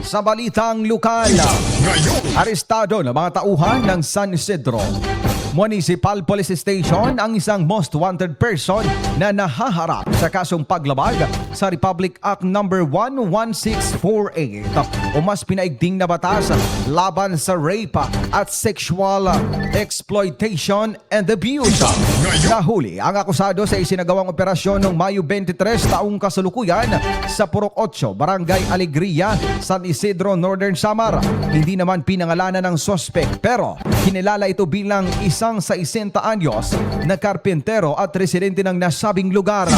sa balitang lokal. Arestado ng mga tauhan ng San Isidro Municipal Police Station ang isang most wanted person na nahaharap sa kasong paglabag sa Republic Act No. 11648 o mas pinaigting na batas laban sa rape at sexual exploitation and abuse. Nahuli ang akusado sa isinagawang operasyon noong Mayo 23 taong kasalukuyan sa Purok 8, Barangay Alegria, San Isidro, Northern Samar. Hindi naman pinangalanan ng suspect pero kinilala ito bilang isang 60 anyos na karpentero at residente ng nasabing lugar.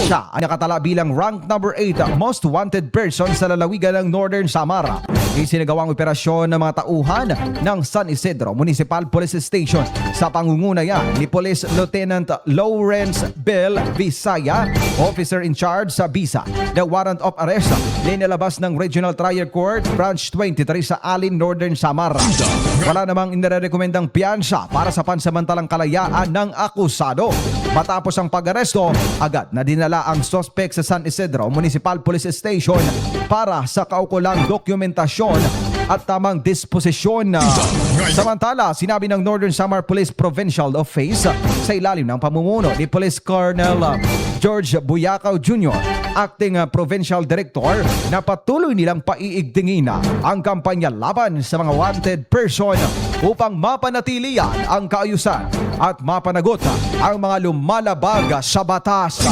Siya ay nakatala bilang rank number 8 most wanted person sa lalawigan ng Northern Samar. Isinagawang operasyon ng mga tauhan ng San Isidro Municipal Police Station sa pangungunayan ni Police Lieutenant Lawrence Bell Visaya, officer in charge sa Bisa. The warrant of arrest linalabas ng Regional Trial Court Branch 23 sa Alin, Northern Samar. Wala namang inirekomendang piyansa para sa pansamantalang kalayaan ng akusado. Matapos ang pag-aresto, agad na dinala ang suspect sa San Isidro Municipal Police Station para sa kaukulang dokumentasyon at tamang disposisyon. Samantala, sinabi ng Northern Samar Police Provincial Office sa ilalim ng pamumuno ni Police Colonel George Buyakaw Jr., Acting Provincial Director, na patuloy nilang paiigtingin ang kampanya laban sa mga wanted person upang mapanatilian ang kaayusan at mapanagot ang mga lumalabag sa batas.